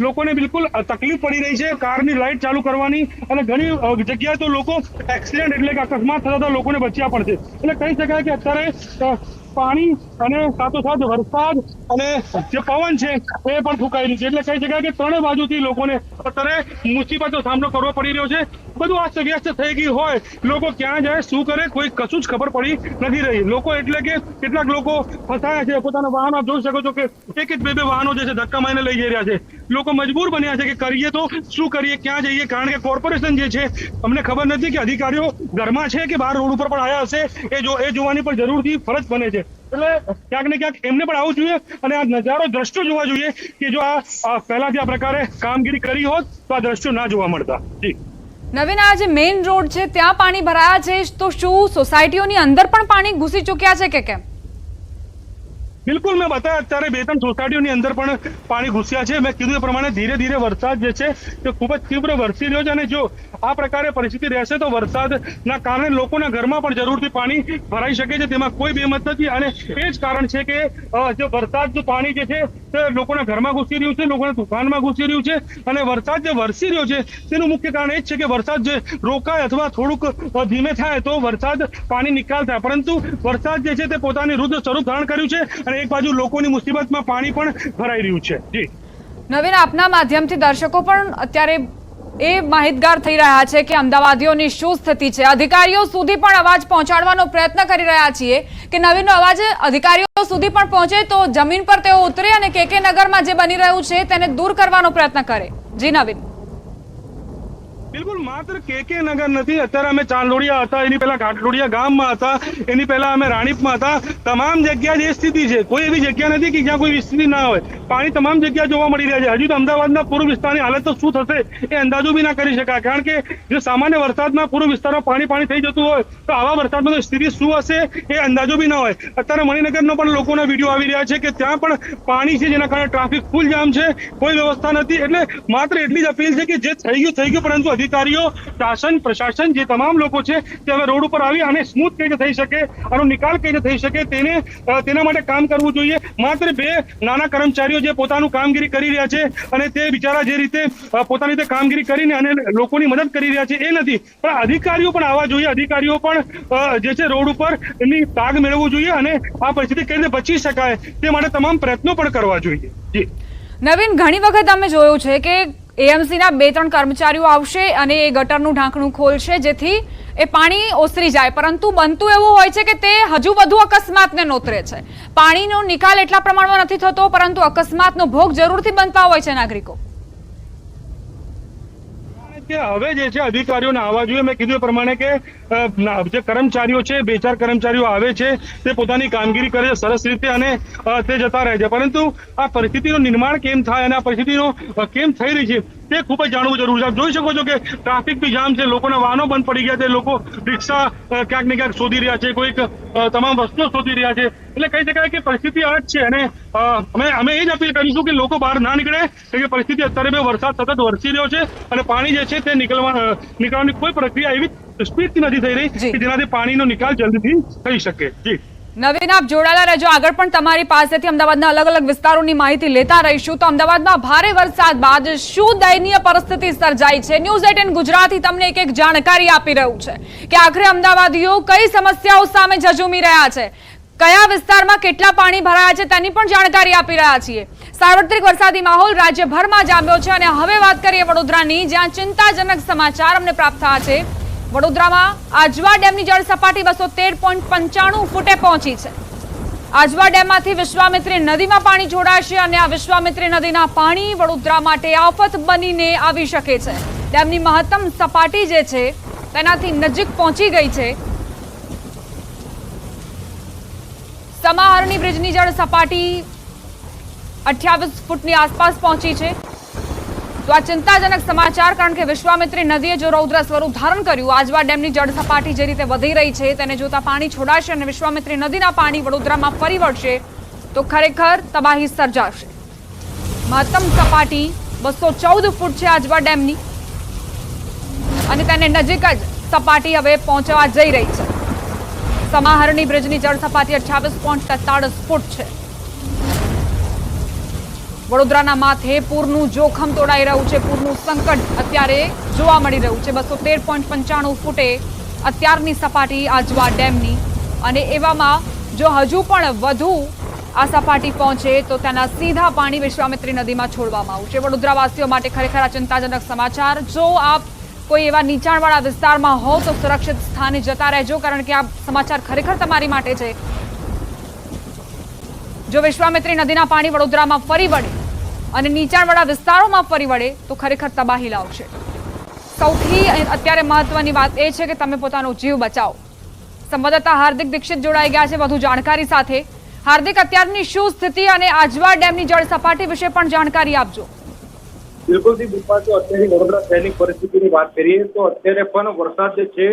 લોકોને બિલકુલ તકલીફ પડી રહી છે કારની લાઇટ ચાલુ કરવાની અને ઘણી જગ્યાએ તો લોકો એક્સિડન્ટ એટલે કે અકસ્માત થતા લોકોને બચ્યા પણ છે એટલે કહી શકાય કે અત્યારે પાણી અને સાથોસાથ વરસાદ અને જે પવન છે એ પણ ફૂંકાઈ રહ્યું છે એટલે કહી શકાય કે 3 બાજુથી લોકોને અત્યારે મુસીબતનો સામનો કરવો પડી રહ્યો છે બધું અસ્તવ્યસ્ત થઈ ગયું હોય લોકો ક્યાં જાય શું કરે કોઈ કશું જ ખબર પડી નથી રહી લોકો એટલે કે કેટલાક લોકો ફસાયા છે પોતાના વાહનો આપ જોઈ શકો છો કે 1-2 વાહનો જે છે ધક્કા મારીને લઈ જઈ રહ્યા છે લોકો મજબૂર બન્યા છે કે કરીએ તો શું કરીએ ક્યાં જઈએ કારણ કે કોર્પોરેશન જે છે અમને ખબર નથી કે અધિકારીઓ ઘરમાં છે કે બહાર રોડ ઉપર પણ આવ્યા હશે એ જોવાની પણ જરૂરથી ફરજ બને છે એટલે ક્યાંક ને ક્યાંક એમને પણ આવવું જોઈએ અને આ નજારો દ્રશ્યો જોવા જોઈએ કે જો આ પહેલાથી આ પ્રકારે કામગીરી કરી હોત તો આ દ્રશ્યો ના જોવા મળતા જી નવીન, આ જે મેઇન રોડ છે ત્યાં પાણી ભરાયા છે તો શું સોસાયટીઓની અંદર પણ પાણી ઘૂસી ચૂક્યા છે કે કેમ? બિલકુલ મેં બતાવ્યા અત્યારે 2-3 સોસાયટીઓની અંદર પણ પાણી ઘૂસ્યા છે. મેં કીધું એ પ્રમાણે ધીરે ધીરે વરસાદ જે છે તે ખૂબ જ તીવ્ર વરસી રહ્યો છે અને જો આ પ્રકારે પરિસ્થિતિ રહેશે તો વરસાદના કારણે લોકોના ઘરમાં પણ જરૂરથી પાણી ભરાઈ શકે છે. તેમાં કોઈ બેમત નથી અને એ જ કારણ છે કે જો વરસાદનું પાણી જે છે તે લોકોના ઘરમાં ઘૂસી રહ્યું છે, લોકોના દુકાનમાં ઘૂસી રહ્યું છે અને વરસાદ જે વરસી રહ્યો છે તેનું મુખ્ય કારણ એ જ છે કે વરસાદ જે રોકાય અથવા થોડુંક ધીમે થાય તો વરસાદ પાણી નિકાલ થાય, પરંતુ વરસાદ જે છે તે પોતાની રૂઢ સ્વરૂપ ધારણ કર્યું છે અને એક બાજુ લોકોની મુસીબતમાં પાણી પણ ભરાઈ રહ્યું છે. જી નવીન, આપના માધ્યમથી દર્શકો પણ અત્યારે એ માહિતગાર થઈ રહ્યા છે કે અમદાવાદીઓની શું સ્થિતિ છે. અધિકારીઓ સુધી પણ અવાજ પહોંચાડવાનો પ્રયત્ન કરી રહ્યા છીએ કે નવીનનો અવાજ અધિકારીઓ સુધી પણ પહોંચે તો જમીન પર તેઓ ઉતરે અને કેકે નગરમાં જે બની રહ્યું છે તેને દૂર કરવાનો પ્રયત્ન કરે. જી નવીન. બિલકુલ માત્ર કેકે નગર નથી, અત્યારે અમે ચાંદલોડિયા હતા, એની પહેલા ઘાટલોડિયા ગામમાં હતા, એની પહેલા અમે રાણીપમાં હતા. તમામ જગ્યા જે સ્થિતિ છે, કોઈ એવી જગ્યા નથી કે જ્યાં કોઈ સ્થિતિ ના હોય. પાણી તમામ જગ્યા જોવા મળી રહ્યા છે. હજુ તો અમદાવાદના પૂર્વ વિસ્તારની હાલત તો શું થશે એ અંદાજો બી ના કરી શકાય, કારણ કે જો સામાન્ય વરસાદમાં પૂર્વ વિસ્તારમાં પાણી થઈ જતું હોય તો આવા વરસાદમાં સ્થિતિ શું હશે એ અંદાજો બી ના હોય. અત્યારે મણિનગરનો પણ લોકોના વિડીયો આવી રહ્યા છે કે ત્યાં પણ પાણી છે, જેના કારણે ટ્રાફિક ફૂલ જામ છે, કોઈ વ્યવસ્થા નથી. એટલે માત્ર એટલી જ અપીલ છે કે જે થઈ ગયું, પરંતુ અધિકારીઓ, શાસન, પ્રશાસન, જે તમામ લોકો છે તે હવે રોડ ઉપર આવી અને સ્મૂથ કઈ રીતે થઈ શકે, આનો નિકાલ કઈ રીતે થઈ શકે તેના માટે કામ કરવું જોઈએ. માત્ર 2 નાના કર્મચારીઓ જે પોતાનું કામગીરી કરી રહ્યા છે અને તે બિચારા જે રીતે પોતાની રીતે કામગીરી કરીને અને લોકોની મદદ કરી રહ્યા છે એ નથી, પણ અધિકારીઓ પણ આવવા જોઈએ. અધિકારીઓ પણ જે છે રોડ ઉપર એમની તાગ મેળવવું જોઈએ અને આ પરિસ્થિતિ કઈ રીતે બચી શકાય તે માટે તમામ પ્રયત્નો પણ કરવા જોઈએ. જી નવીન, ઘણી વખત અમે જોયું છે કે એએમસીના 2-3 કર્મચારીઓ આવશે અને એ ગટરનું ઢાંકણું ખોલશે જેથી એ પાણી ઓસરી જાય, પરંતુ બનતું એવું હોય છે કે તે હજુ વધુ અકસ્માતને નોતરે છે. પાણીનો નિકાલ એટલા પ્રમાણમાં નથી થતો, પરંતુ અકસ્માતનો ભોગ જરૂરથી બનતા હોય છે નાગરિકો. કે હવે જે છે અધિકારીઓને આવવા જોઈએ. મેં કીધું એ પ્રમાણે કે જે કર્મચારીઓ છે, 2-4 કર્મચારીઓ આવે છે, તે પોતાની કામગીરી કરે છે સરસ રીતે અને તે જતા રહે છે, પરંતુ આ પરિસ્થિતિનું નિર્માણ કેમ થાય અને આ પરિસ્થિતિનો કેમ થઈ રહી છે તે ખૂબ જ જાણવું જરૂરી છે. આપ જોઈ શકો છો કે ટ્રાફિક બી જામ છે, લોકોના વાહનો બંધ પડી ગયા છે, લોકો રિક્ષા ક્યાંક ને ક્યાંક શોધી રહ્યા છે, કોઈક તમામ વસ્તુઓ શોધી રહ્યા છે. એટલે કહી શકાય કે પરિસ્થિતિ આ જ છે અને અમે એ જ અપીલ કરીશું કે લોકો બહાર ના નીકળે, કે પરિસ્થિતિ અત્યારે વરસાદ સતત વરસી રહ્યો છે અને પાણી જે છે તે નીકળવાની કોઈ પ્રક્રિયા એવી સ્પીડથી નથી થઈ રહી કે જેનાથી પાણીનો નિકાલ જલ્દીથી થઈ શકે. જી નવીન, આપ જોડાયેલા રહેજો. આગળ પણ તમારી પાસેથી અમદાવાદના અલગ અલગ વિસ્તારોની માહિતી લેતા રહીશું. તો અમદાવાદમાં ભારે વરસાદ બાદ શું દયનીય પરિસ્થિતિ સર્જાઈ છે, ન્યૂઝ 18 ગુજરાતી તમને એક જાણકારી આપી રહ્યું છે કે આખરે અમદાવાદીઓ કઈ સમસ્યાઓ સામે ઝઝૂમી રહ્યા છે, કયા વિસ્તારમાં કેટલા પાણી ભરાયા છે તેની પણ જાણકારી આપી રહ્યા છીએ. સાર્વત્રિક વરસાદી માહોલ રાજ્યભરમાં જામ્યો છે અને હવે વાત કરીએ વડોદરાની, જ્યાં ચિંતાજનક સમાચાર અમને પ્રાપ્ત થયા છે. વડોદરામાં આજવા ડેમની જળ સપાટી 213.95 ફૂટે પહોંચી છે. આજવા ડેમમાંથી વિશ્વામિત્રી નદીમાં પાણી છોડાશે અને આ વિશ્વામિત્રી નદીના પાણી વડોદરા માટે આફત બનીને આવી શકે છે. ડેમની મહત્તમ સપાટી જે છે તેનાથી નજીક પહોંચી ગઈ છે. સમાહરણી બ્રિજની જળ સપાટી 28 ફૂટની આસપાસ પહોંચી છે. તો આ ચિંતાજનક સમાચાર, કારણ કે વિશ્વામિત્રી નદીએ જો રૌદ્ર સ્વરૂપ ધારણ કર્યું, આજવા ડેમની જળ સપાટી જે રીતે વધી રહી છે તેને જોતા પાણી છોડાશે અને વિશ્વામિત્રી નદીના પાણી વડોદરામાં ફરી વળશે તો ખરેખર તબાહી સર્જાશે. મહત્તમ સપાટી 214 ફૂટ છે આજવા ડેમની અને તેને નજીક જ સપાટી હવે પહોંચવા જઈ રહી છે. સમાહરણી બ્રિજની જળ સપાટી 28.43 ફૂટ છે. વડોદરાના માથે પૂરનું જોખમ તોડાઈ રહ્યું છે, પૂરનું સંકટ અત્યારે જોવા મળી રહ્યું છે. 213.95 ફૂટે અત્યારની સપાટી આજવા ડેમની અને એવામાં જો હજુ પણ વધુ આ સપાટી પહોંચે તો તેના સીધા પાણી વિશ્વામિત્રી નદીમાં છોડવામાં આવશે. વડોદરાવાસીઓ માટે ખરેખર આ ચિંતાજનક સમાચાર. જો આપ કોઈ એવા નીચાણવાળા વિસ્તારમાં હો તો સુરક્ષિત સ્થાને જતા રહેજો, કારણ કે આ સમાચાર ખરેખર તમારી માટે છે. જો વિશ્વામિત્રી નદીના પાણી વડોદરામાં ફરી વળે અને નીચાણવાળા વિસ્તારોમાં ફરી વળે તો ખરેખર તબાહી લાવશે. સૌથી અત્યારે મહત્વની વાત એ છે કે તમે પોતાનો જીવ બચાવો. સંવાદદાતા હાર્દિક દીક્ષિત જોડાઈ ગયા છે વધુ જાણકારી સાથે. હાર્દિક, અત્યારની શું સ્થિતિ અને આજવા ડેમની જળ સપાટી વિશે પણ જાણકારી આપજો. બિલકુલ થી બિલકુલ, અત્યારે વડોદરા શહેરની પરિસ્થિતિની વાત કરીએ તો અત્યારે પણ વરસાદ જે છે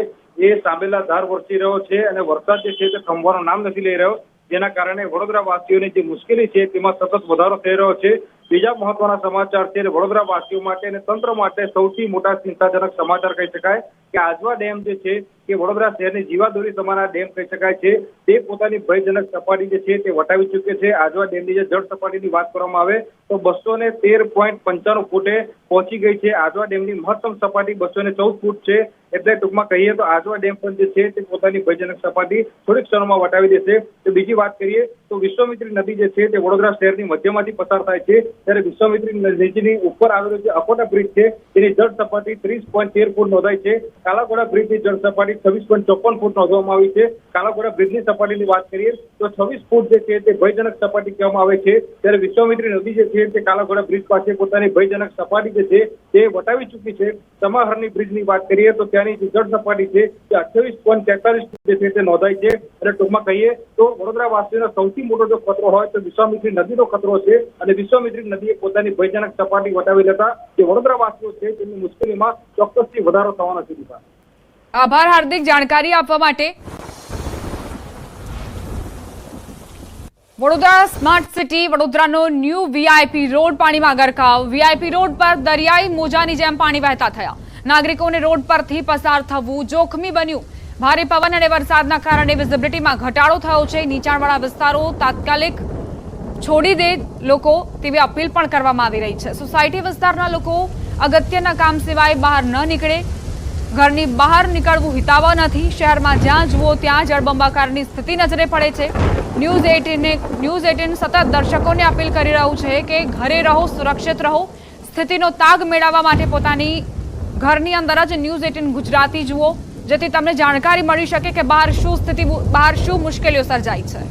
એ સાંભેલા ધાર વરસી રહ્યો છે અને વરસાદ જે છે તે થંભવાનું નામ નથી લઈ રહ્યો. જેના કારણે વડોદરા વાસીઓની જે મુશ્કેલી છે તેમાં સતત વધારો થઈ રહ્યો છે। બીજા મહત્વના સમાચાર છે વડોદરા વાસીઓ માટે અને તંત્ર માટે સૌથી મોટા ચિંતાજનક સમાચાર કહી શકાય કે આજવા ડેમ જે છે કે વડોદરા શહેરની જીવાદોરી સમાના ડેમ કહી શકાય છે તે પોતાની ભયજનક સપાટી જે છે તે વટાવી ચૂક્યો છે। આજવા ડેમની જે જળ સપાટીની વાત કરવામાં આવે તો 213.95 ફૂટે પહોંચી ગઈ છે। આજવા ડેમની મહત્તમ સપાટી 214 ફૂટ છે। એટલે ટૂંકમાં કહીએ તો આજવા ડેમ પણ જે છે તે પોતાની ભયજનક સપાટી થોડીક ક્ષણોમાં વટાવી દેશે। તો બીજી વાત કરીએ તો વિશ્વામિત્રી નદી જે છે તે વડોદરા શહેરની મધ્યમાંથી પસાર થાય છે, ત્યારે વિશ્વામિત્રી નદીની ઉપર આવેલો જે અકોટા બ્રિજ છે તેની જળ સપાટી 30.13 ફૂટ નોંધાઈ છે। કાલાઘોડા બ્રિજની જળ સપાટી 26.54 ફૂટ નોંધવામાં આવી છે। કાલાઘોડા બ્રિજની સપાટીની વાત કરીએ તો 26 ફૂટ જે છે તે ભયજનક સપાટી કહેવામાં આવે છે, ત્યારે વિશ્વામિત્રી નદી જે છે તે કાલાઘોડા બ્રિજ પાસે પોતાની ભયજનક સપાટી જે છે તે વટાવી ચૂકી છે। સમાહરની બ્રિજની વાત કરીએ તો ત્યાંની જે જળ સપાટી છે તે 28.43 ફૂટ જે છે તે નોંધાઈ છે। અને ટૂંકમાં કહીએ તો વડોદરા વાસીઓનો સૌથી મોટો જો ખતરો હોય તો વિશ્વામિત્રી નદીનો ખતરો છે, અને વિશ્વામિત્રી નદીએ પોતાની ભયજનક સપાટી વટાવી લેતા જે વડોદરા વાસીઓ છે તેમની મુશ્કેલીમાં ચોક્કસથી વધારો થવાનો છે। દીપા, આભાર હાર્દિક જાણકારી આપવા માટે। વડોદરા સ્માર્ટ સિટી વડોદરાનો ન્યૂ વીઆઈપી રોડ પાણીમાં ગરકાવ। વીઆઈપી રોડ પર દરિયાઈ મોજાની જેમ પાણી વહેતા થયા। નાગરિકોને રોડ પરથી પસાર થવું જોખમી બન્યું। ભારે પવન અને વરસાદના કારણે વિઝિબિલિટીમાં ઘટાડો થયો છે। નીચાણવાળા વિસ્તારો તાત્કાલિક છોડી દે લોકો તેવી અપીલ પણ કરવામાં આવી રહી છે। સોસાયટી વિસ્તારના લોકો અગત્યના કામ સિવાય બહાર ન નીકળે। ઘરની બહાર નીકળવું હિતાવહ નથી। શહેરમાં જ્યાં જુઓ ત્યાં જળબંબાકારની સ્થિતિ નજરે પડે છે। ન્યૂઝ 18 સતત દર્શકોને અપીલ કરી રહ્યું છે કે ઘરે રહો, સુરક્ષિત રહો। સ્થિતિનો તાગ મેળવવા માટે પોતાની ઘરની અંદર જ ન્યૂઝ 18 ગુજરાતી જુઓ, જેથી તમને જાણકારી મળી શકે કે બહાર શું મુશ્કેલીઓ સર્જાઈ છે।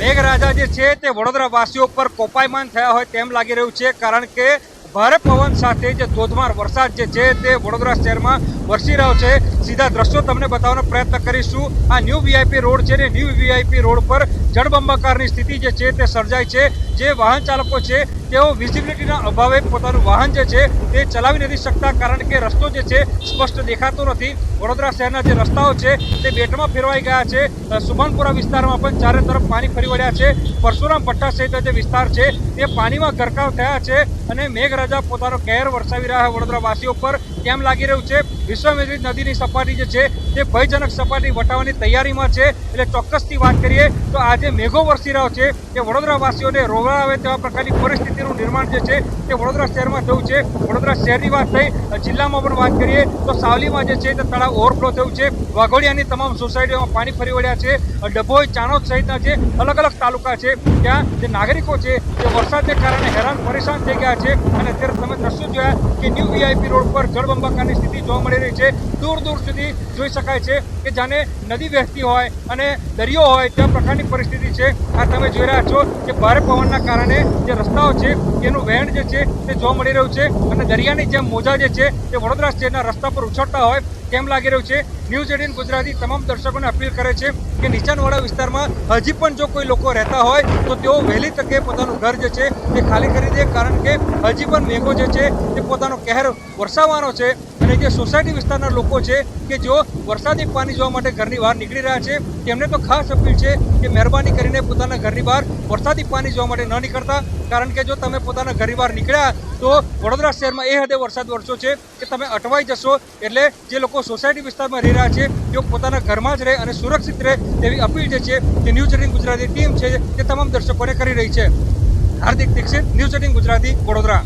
મેઘરાજા જે છે તે વડોદરા વાસીઓ પર કોપાયમાન થયા હોય તેમ લાગી રહ્યું છે, કારણ કે ભારે પવન સાથે જે ધોધમાર વરસાદ જે છે તે વડોદરા શહેરમાં વરસી રહ્યો છે। સીધા દ્રશ્યો તમને બતાવવાનો પ્રયત્ન કરીશું। આ ન્યૂ વીઆઈપી રોડ છે ને ન્યૂ વીઆઈપી રોડ પર જળબંબાકારની સ્થિતિ જે છે તે સર્જાય છે। જે વાહન ચાલકો છે તેઓ વિઝિબિલિટીના અભાવે પોતાનું વાહન જે છે તે ચલાવી નથી શકતા, કારણ કે રસ્તો જે છે સ્પષ્ટ દેખાતો નથી। વડોદરા શહેરના જે રસ્તાઓ છે તે બેટમાં ફેરવાઈ ગયા છે। સુભાનપુરા વિસ્તારમાં પણ ચારે તરફ પાણી ફરી વળ્યા છે। પરશુરામ ભટ્ટા સહિત જે વિસ્તાર છે તે પાણીમાં ગરકાવ થયા છે, અને મેઘરાજા પોતાનો કહેર વરસાવી રહ્યા વડોદરા વાસીઓ પર કેમ લાગી રહ્યું છે। વિશ્વામિત્રી નદીની સપાટી જે છે તે ભયજનક સપાટી વટાવવાની તૈયારીમાં છે। એટલે ચોક્કસથી વાત કરીએ તો આજે મેઘો વરસી રહ્યો છે તે વડોદરા વાસીઓને રોવાવે તેવા પ્રકારની પરિસ્થિતિનું નિર્માણ જે છે તે વડોદરા શહેરમાં થયું છે। વડોદરા શહેરની વાત થઈ, જિલ્લામાં પણ વાત કરીએ તો સાવલીમાં જે છે તે તળાવ ઓવરફ્લો થયું છે। વાઘોડિયાની તમામ સોસાયટીઓમાં પાણી ફરી વળ્યા છે। ડભોઈ, ચાણોદ સહિતના જે અલગ અલગ તાલુકા છે ત્યાં જે નાગરિકો છે તે વરસાદને કારણે હેરાન પરેશાન થઈ ગયા છે। અને અત્યારે તમે દ્રશ્યો જોયા કે ન્યૂ વીઆઈપી રોડ પર જળબંબાકારની સ્થિતિ જોવા મળી રહી છે। દૂર દૂર સુધી જોઈ શકાય છે કે જાણે નદી વહેતી હોય અને દરિયો હોય તે પ્રકારની પરિસ્થિતિ છે। આ તમે જોઈ રહ્યા છો કે ભારે પવનના કારણે જે રસ્તાઓ છે એનું વહેણ જે છે તે જોવા મળી રહ્યું છે, અને દરિયાની જેમ મોજા જે છે તે વડોદરા શહેરના રસ્તા પર ઉછળતા હોય કેમ લાગી રહ્યું છે। ન્યૂઝ 18 ગુજરાતી તમામ દર્શકોને અપીલ કરે છે કે નીચાણવાળા વિસ્તારમાં હજી પણ જો કોઈ લોકો રહેતા હોય તો તેઓ વહેલી તકે પોતાનું ઘર જે છે તે ખાલી કરી દે, કારણ કે હજી પણ મેઘો જે છે તે પોતાનો કહેર વરસાવવાનો છે। અને જે સોસાયટી વિસ્તારના લોકો છે કે જેઓ વરસાદી પાણી જોવા માટે ઘરની બહાર નીકળી રહ્યા છે તેમને તો ખાસ અપીલ છે કે મહેરબાની કરીને પોતાના ઘરની બહાર વરસાદી પાણી જોવા માટે ન નીકળતા, કારણ કે જો તમે પોતાના ઘરની બહાર નીકળ્યા તો વડોદરા શહેરમાં એ હદે વરસાદ વરસ્યો છે કે તમે અટવાઈ જશો। એટલે જે લોકો સોસાયટી વિસ્તારમાં રહી રહ્યા છે તેઓ પોતાના ઘરમાં જ રહે અને સુરક્ષિત રહે તેવી અપીલ જે છે તે ન્યૂઝ 18 ગુજરાતી ટીમ છે તે તમામ દર્શકોને કરી રહી છે। હાર્દિક દીક્ષિત, ન્યૂઝ 18 ગુજરાતી, વડોદરા।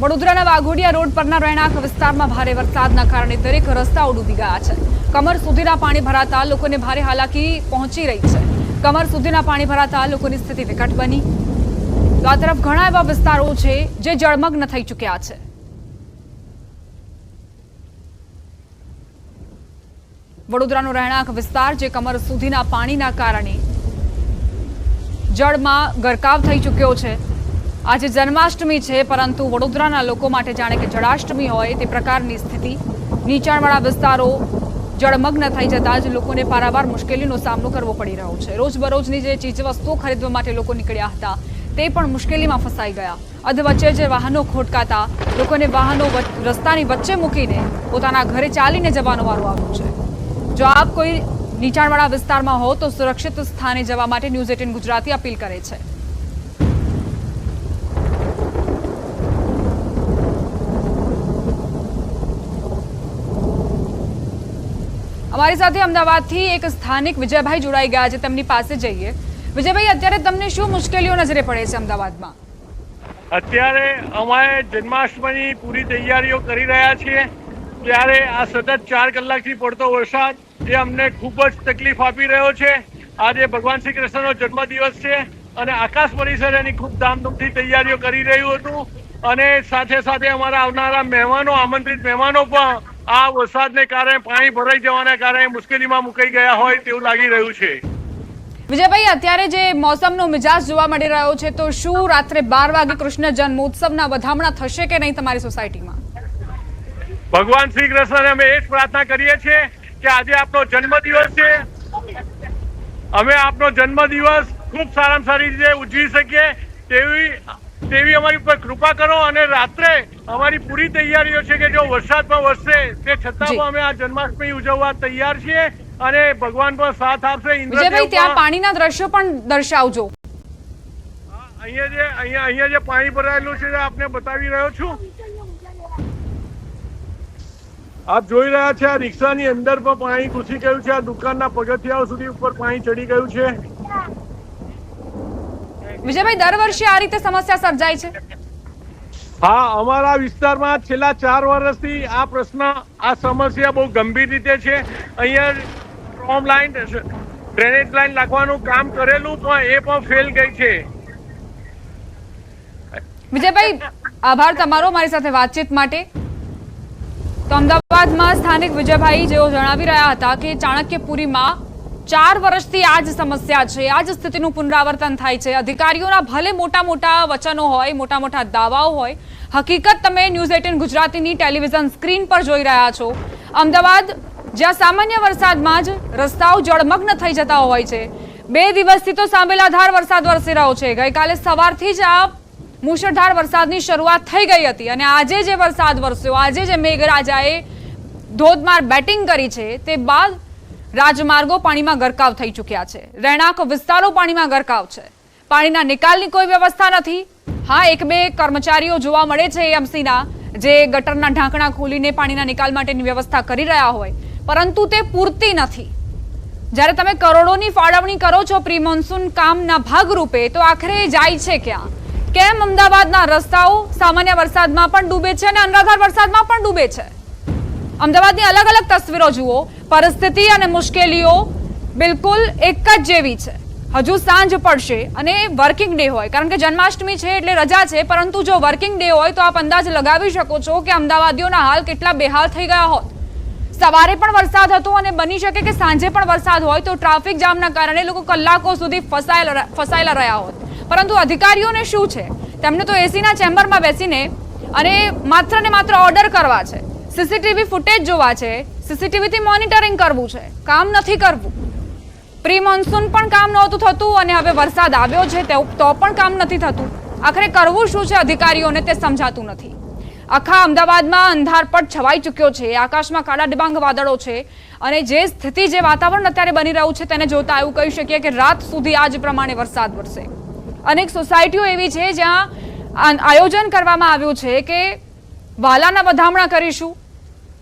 વડોદરાના વાઘોડિયા રોડ પરના રહેણાંક વિસ્તારમાં ભારે વરસાદના કારણે દરેક રસ્તાઓ ડૂબી ગયા છે। કમર સુધીના પાણી ભરાતા લોકોને ભારે હાલાકી પહોંચી રહી છે। કમર સુધીના પાણી ભરાતા લોકોની સ્થિતિ વિકટ બની। તો આ તરફ ઘણા એવા વિસ્તારો છે જે જળમગ્ન થઈ ચૂક્યા છે। વડોદરાનો રહેણાંક વિસ્તાર જે કમર સુધીના પાણીના કારણે જળમાં ગરકાવ થઈ ચૂક્યો છે। આજે જન્માષ્ટમી છે, પરંતુ વડોદરાના લોકો માટે જાણે કે જળાષ્ટમી હોય તે પ્રકારની સ્થિતિ। નીચાણવાળા વિસ્તારો જળમગ્ન થઈ જતા જ લોકોને પારાવાર મુશ્કેલીનો સામનો કરવો પડી રહ્યો છે। રોજબરોજની જે ચીજવસ્તુઓ ખરીદવા માટે લોકો નીકળ્યા હતા તે પણ મુશ્કેલીમાં ફસાઈ ગયા. અધવચ્ચે જે વાહનો ખોટકાતા લોકોને વાહનો રસ્તાની વચ્ચે મૂકીને પોતાના ઘરે ચાલીને જવાનો વારો આવ્યો છે. જો આપ કોઈ નીચાણવાળા વિસ્તારમાં હો તો સુરક્ષિત સ્થાને જવા માટે ન્યૂઝ 18 ગુજરાતી અપીલ કરે છે. અમારી સાથે અમદાવાદથી એક સ્થાનિક વિજયભાઈ જોડાઈ ગયા છે, તેમની પાસે જઈએ. વિજયભાઈ, અત્યારે તમને શું મુશ્કેલીઓ નજરે પડે છે અમદાવાદમાં? અત્યારે અમારે જન્માષ્ટમીની પૂરી તૈયારીઓ કરી રહ્યા છીએ, ત્યારે આ સતત 4 કલાકથી પડતો વરસાદ એ અમને ખૂબ જ તકલીફ આપી રહ્યો છે. આજે ભગવાન શ્રી કૃષ્ણનો જન્મદિવસ છે અને આકાશ પરિસર એની ખૂબ ધામધૂમથી તૈયારીઓ કરી રહ્યું હતું અને સાથે સાથે અમારા આવનારા મહેમાનો, આમંત્રિત મહેમાનો પણ આ વરસાદને કારણે, પાણી ભરાઈ જવાના કારણે મુશ્કેલીમાં મુકાઈ ગયા હોય તેવું લાગી રહ્યું છે. વિજયભાઈ, અત્યારે જે મોસમનો મિજાજ જોવા મળી રહ્યો છે, તો શું રાત્રે 12 વાગે કૃષ્ણ જન્મોત્સવના વધામણા થશે કે નહીં તમારી સોસાયટીમાં? ભગવાન શ્રી કૃષ્ણને અમે એ જ પ્રાર્થના કરીએ છીએ કે આજે આપનો જન્મદિવસ છે, અમે આપનો જન્મદિવસ ખૂબ સારામાં સારી રીતે ઉજવી શકીએ તેવી અમારી ઉપર કૃપા કરો. અને રાત્રે અમારી પૂરી તૈયારીઓ છે કે જો વરસાદ પણ વરસે તે છતાં પણ અમે આ જન્માષ્ટમી ઉજવવા તૈયાર છીએ અને ભગવાન પણ સાથ આપશે. વિજયભાઈ, ત્યાં પાણીના દ્રશ્યો પણ દર્શાવજો. અહીંયા જે પાણી ભરાયેલું છે આપને બતાવી રહ્યો છું. આપ જોઈ રહ્યા છે આ રિક્ષાની અંદર પણ પાણી ઘૂસી ગયું છે. આ દુકાનના પગથિયાઓ સુધી ઉપર પાણી ચડી ગયું છે. વિજયભાઈ, દર વર્ષે આ રીતે સમસ્યા સર્જાય છે? હા, અમારા વિસ્તારમાં છેલ્લા 4 વર્ષથી આ પ્રશ્ન, આ સમસ્યા બહુ ગંભીર રીતે છે. અહીંયા સ્ટ્રોમ લાઈન, ડ્રેનેજ લાઈન નાખવાનું કામ કરેલું પણ એ પણ ફેલ ગઈ છે. વિજયભાઈ, આભાર તમારો મારી સાથે વાતચીત માટે. તો અમદાવાદમાં સ્થાનિક વિજયભાઈ જેઓ જણાવી રહ્યા હતા કે ચાણક્યપુરીમાં 4 વર્ષથી આ જ સમસ્યા છે, આ જ સ્થિતિનું પુનરાવર્તન થાય છે. અધિકારીઓના ભલે મોટા મોટા વચનો હોય, મોટા મોટા દાવાઓ હોય, હકીકત તમે ન્યૂઝ 18 ગુજરાતીની ટેલિવિઝન સ્ક્રીન પર જોઈ રહ્યા છો. અમદાવાદ જ્યાં સામાન્ય વરસાદમાં જ રસ્તાઓ જળમગ્ન થઈ જતા હોય છે, 2 દિવસથી તો સાંભેલાધાર વરસાદ વરસી રહ્યો છે. ગઈકાલે સવારથી જ આ મુશળધાર વરસાદની શરૂઆત થઈ ગઈ હતી અને આજે જે વરસાદ વરસ્યો, આજે જે મેઘરાજાએ ધોધમાર બેટિંગ કરી છે, તે બાદ રાજમાર્ગો પાણીમાં ગરકાવ થઈ ચૂક્યા છે. રહેણાંક વિસ્તારો પાણીમાં ગરકાવ છે. પાણીના નિકાલની કોઈ વ્યવસ્થા નથી. હા, 1-2 કર્મચારીઓ જોવા મળે છે એએમસીના, જે ગટરના ઢાંકણા ખોલીને પાણીના નિકાલ માટેની વ્યવસ્થા કરી રહ્યા હોય, પરંતુ તે પૂરતી નથી. જ્યારે તમે કરોડોની ફાળવણી કરો છો પ્રી મોન્સૂન કામના ભાગરૂપે, તો આખરે જાય છે ક્યાં? કેમ અમદાવાદના રસ્તાઓ સામાન્ય વરસાદમાં પણ ડૂબે છે અને અનરાધાર વરસાદમાં પણ ડૂબે છે? અમદાવાદની અલગ અલગ તસવીરો જુઓ. પરિસ્થિતિ અને મુશ્કેલીઓ બિલકુલ એક જ જેવી છે. હજુ સાંજ પડશે અને વર્કિંગ ડે હોય, કારણ કે જન્માષ્ટમી છે એટલે રજા છે, પરંતુ જો વર્કિંગ ડે હોય તો આપ અંદાજ લગાવી શકો છો કે અમદાવાદીઓના હાલ કેટલા બેહાલ થઈ ગયા હોત. સવારે પણ વરસાદ હતો અને બની શકે કે સાંજે પણ વરસાદ હોય તો ટ્રાફિક જામના કારણે લોકો કલાકો સુધી ફસાયેલા રહ્યા હોત. પરંતુ અધિકારીઓને શું છે? તેમને તો એસીના ચેમ્બરમાં બેસીને અને માત્ર ઓર્ડર કરવા છે, સીસીટીવી ફૂટેજ જોવા છે, સીસીટીવીથી મોનિટરિંગ કરવું છે, કામ નથી કરવું. પ્રી મોન્સૂન પણ કામ નહોતું થતું અને હવે વરસાદ આવ્યો છે તો પણ કામ નથી થતું. આખરે કરવું શું છે અધિકારીઓને તે સમજાતું નથી. આખા અમદાવાદમાં અંધારપટ છવાઈ ચૂક્યો છે. આકાશમાં કાળા ડિબાંગ વાદળો છે અને જે સ્થિતિ, જે વાતાવરણ અત્યારે બની રહ્યું છે તેને જોતા એવું કહી શકીએ કે રાત સુધી આ જ પ્રમાણે વરસાદ વરસે. અનેક સોસાયટીઓ એવી છે જ્યાં આયોજન કરવામાં આવ્યું છે કે વાલાના વધામણા કરીશું,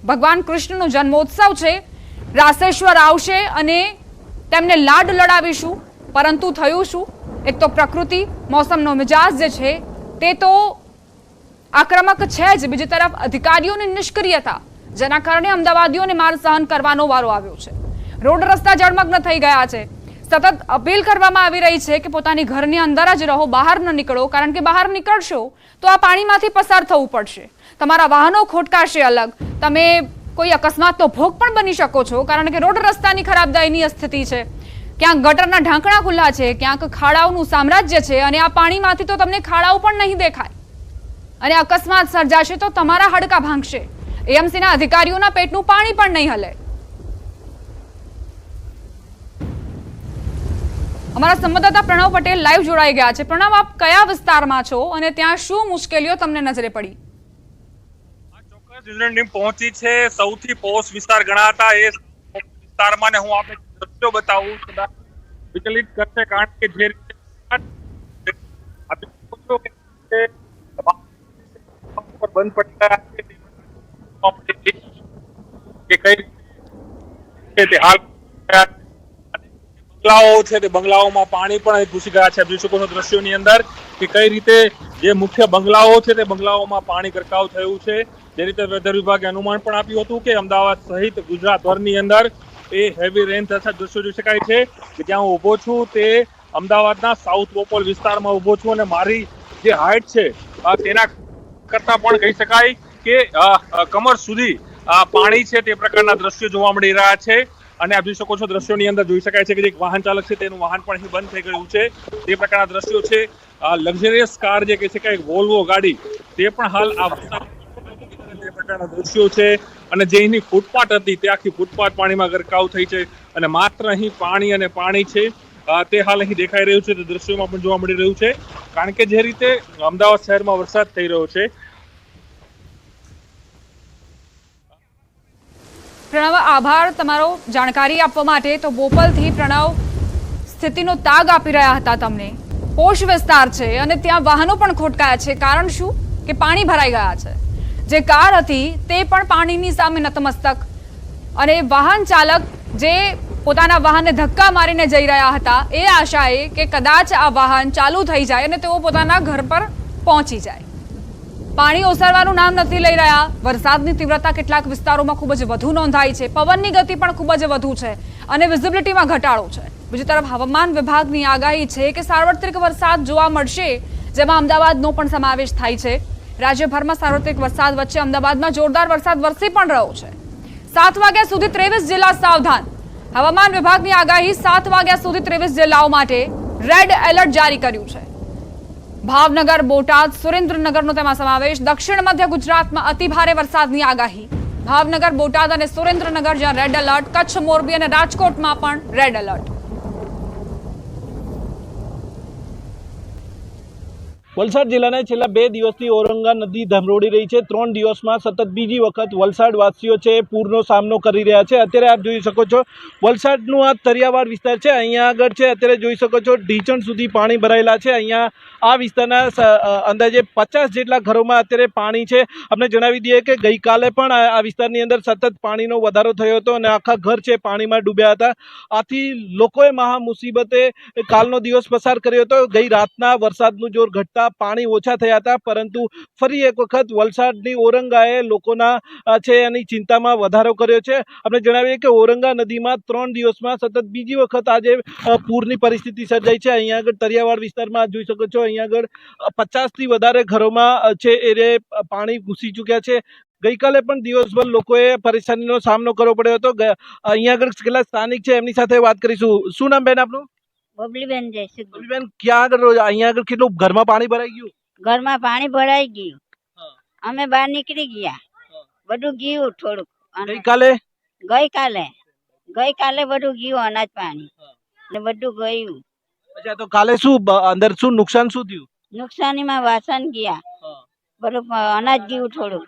ભગવાન કૃષ્ણનો જન્મોત્સવ છે, રાસેશ્વર આવશે અને તેમને લાડ લડાવીશું. પરંતુ થયું શું? એક તો પ્રકૃતિ, મોસમનો મિજાજ જે છે તે તો આક્રમક છે જ, બીજી તરફ અધિકારીઓની નિષ્ક્રિયતા, જેના કારણે અમદાવાદીઓને માર સહન કરવાનો વારો આવ્યો છે. રોડ રસ્તા જળમગ્ન થઈ ગયા છે. સતત અપીલ કરવામાં આવી રહી છે કે પોતાની ઘરની અંદર જ રહો, બહાર ન નીકળો, કારણ કે બહાર નીકળશો તો આ પાણીમાંથી પસાર થવું પડશે. તમારા વાહનો ખોટકાશે અલગ, તમે કોઈ અકસ્માતનો ભોગ પણ બની શકો છો, કારણ કે રોડ રસ્તાની ખરાબ દયનીય સ્થિતિ છે. ક્યાંક ગટરના ઢાંકણા ખુલ્લા છે, ક્યાંક ખાડાઓનું સામ્રાજ્ય છે અને આ પાણીમાંથી તો તમને ખાડાઓ પણ નહીં દેખાય અને અકસ્માત સર્જાશે તો તમારા હાડકા ભાંગશે. એએમસીના અધિકારીઓના પેટનું પાણી પણ નહીં હલે. અમારા સંવાદદાતા પ્રણવ પટેલ લાઈવ જોડાઈ ગયા છે. પ્રણવ, આપ કયા વિસ્તારમાં છો અને ત્યાં શું મુશ્કેલીઓ તમને નજરે પડી? ચોક્કસ ટીમ પહોંચી છે સૌથી પોશ વિસ્તાર ગણાતા એ વિસ્તારમાં, ને હું આપને દ્રશ્યો બતાવું કદાચ વિચલિત કરશે, કારણ કે જે રીતે બંધ પડી ગયા છે કે કઈ તે હાલ બંગલાઓ છે તે બંગલાઓમાં પાણી પણ ઘૂસી ગયા છે. જોઈ શકો છો દ્રશ્યોની અંદર કે કઈ રીતે જે મુખ્ય બંગલાઓ છે તે બંગલાઓમાં પાણી ગરકાવ થયું છે. જે રીતે વેધર વિભાગે અનુમાન પણ આપ્યું હતું કે અમદાવાદ સહિત ગુજરાતભરની અંદર એ હેવી રેન થતા દ્રશ્યો જોઈ શકાય છે. કે જ્યાં હું ઊભો છું તે અમદાવાદના સાઉથ બોપલ વિસ્તારમાં ઊભો છું, અને મારી જે હાઈટ છે તેના કરતા પણ કહી શકાય કે કમર સુધી પાણી છે તે પ્રકારના દ્રશ્યો જોવા મળી રહ્યા છે. અને આપ જોઈ શકો છો દ્રશ્યોની અંદર જોઈ શકાય છે કે જે વાહન ચાલક છે તેનું વાહન પણ અહીં બંધ થઈ ગયું છે. તે પ્રકારના દ્રશ્યો છે. લક્ઝરિયસ કાર જે કહી શકાય વોલ્વો ગાડી તે પણ હાલ આ તે પ્રકારના દ્રશ્યો છે. અને જે અહીંની ફૂટપાથ હતી તે આખી ફૂટપાથ પાણીમાં ગરકાવ થઈ છે, અને માત્ર અહીં પાણી અને પાણી છે તે હાલ અહીં દેખાઈ રહ્યું છે. તે દ્રશ્યોમાં પણ જોવા મળી રહ્યું છે, કારણ કે જે રીતે અમદાવાદ શહેરમાં વરસાદ થઈ રહ્યો છે. પ્રણવ, આભાર તમારો જાણકારી આપવા માટે. તો બોપલથી પ્રણવ સ્થિતિનો તાગ આપી રહ્યા હતા તમને. પોશ વિસ્તાર છે અને ત્યાં વાહનો પણ ખોટકાયા છે. કારણ શું કે પાણી ભરાઈ ગયા છે. જે કાર હતી તે પણ પાણીની સામે નતમસ્તક, અને વાહન ચાલક જે પોતાના વાહનને ધક્કા મારીને જઈ રહ્યા હતા એ આશાએ કે કદાચ આ વાહન ચાલુ થઈ જાય અને તેઓ પોતાના ઘર પર પહોંચી જાય. પાણી ઓસરવાનું નામ નથી લઈ રહ્યા. વરસાદની તીવ્રતા કેટલાક વિસ્તારોમાં ખૂબ જ વધુ નોંધાઈ છે. પવનની ગતિ પણ ખૂબ જ વધુ છે અને વિઝિબિલિટીમાં ઘટાડો છે. બીજી તરફ હવામાન વિભાગની આગાહી છે કે સાર્વત્રિક વરસાદ જોવા મળશે, જેમાં અમદાવાદનો પણ સમાવેશ થાય છે. રાજ્યભરમાં સાર્વત્રિક વરસાદ વચ્ચે અમદાવાદમાં જોરદાર વરસાદ વરસી પણ રહ્યો છે. 7 વાગ્યા સુધી 23 જિલ્લા સાવધાન. હવામાન વિભાગની આગાહી 7 વાગ્યા સુધી 23 જિલ્લાઓ માટે રેડ એલર્ટ જારી કર્યું છે. ભાવનગર, બોટાદ, સુરેન્દ્રનગરનો તેમાં સમાવેશ. દક્ષિણ મધ્ય ગુજરાતમાં અતિભારે વરસાદની આગાહી. ભાવનગર, બોટાદ અને સુરેન્દ્રનગર જ્યાં રેડ એલર્ટ. કચ્છ, મોરબી અને રાજકોટમાં પણ રેડ એલર્ટ. વલસાડ જિલ્લાના છેલ્લા 2 દિવસથી ઔરંગા નદી ધમરોડી રહી છે. 3 દિવસમાં સતત બીજી વખત વલસાડવાસીઓ છે પૂરનો સામનો કરી રહ્યા છે. અત્યારે આપ જોઈ શકો છો વલસાડનું આ તરિયાવાડ વિસ્તાર છે. અહીંયા આગળ છે અત્યારે જોઈ શકો છો ઢીચણ સુધી પાણી ભરાયેલા છે. અહીંયા આ વિસ્તારના અંદાજે 50 જેટલા ઘરોમાં અત્યારે પાણી છે. આપણે જણાવી દઈએ કે ગઈકાલે પણ આ વિસ્તારની અંદર સતત પાણીનો વધારો થયો હતો અને આખા ઘર છે પાણીમાં ડૂબ્યા હતા. આથી લોકોએ મહા મુસીબતે કાલનો દિવસ પસાર કર્યો હતો. ગઈ રાતના વરસાદનું જોર ઘટતા પાણી ઓછા થયા હતા, પરંતુ ફરી એક વખત વલસાડની ઔરંગાએ લોકોના છે એની ચિંતામાં વધારો કર્યો છે. આપણે જણાવીએ કે ઔરંગા નદીમાં 3 દિવસમાં સતત બીજી વખત આજે પૂરની પરિસ્થિતિ સર્જાઈ છે. અહીંયા આગળ તરિયાવાડ વિસ્તારમાં જોઈ શકો છો અહીંયા આગળ 50થી વધારે ઘરોમાં છે એ પાણી ઘૂસી ચૂક્યા છે. ગઈકાલે પણ દિવસભર લોકોએ પરેશાનીનો સામનો કરવો પડ્યો હતો. અહીંયા આગળ કેટલા સ્થાનિક છે એમની સાથે વાત કરીશું. શું નામ બેન આપનું? બબલીબેન જયસુખ. બબલીબેન, ક્યાં આગળ અહીંયા આગળ કેટલું ઘરમાં પાણી ભરાઈ ગયું? ઘરમાં પાણી ભરાઈ ગયું. અમે બહાર નીકળી ગયા, બધું ગયું થોડુંક. ગઈકાલે બધું ગયું, અનાજ પાણી ને બધું ગયું. અચ્છા, તો કાલે શું અંદર શું નુકસાન શું થયું? નુકસાનીમાં વાસણ ગયા, બધું અનાજ ગયું થોડુંક.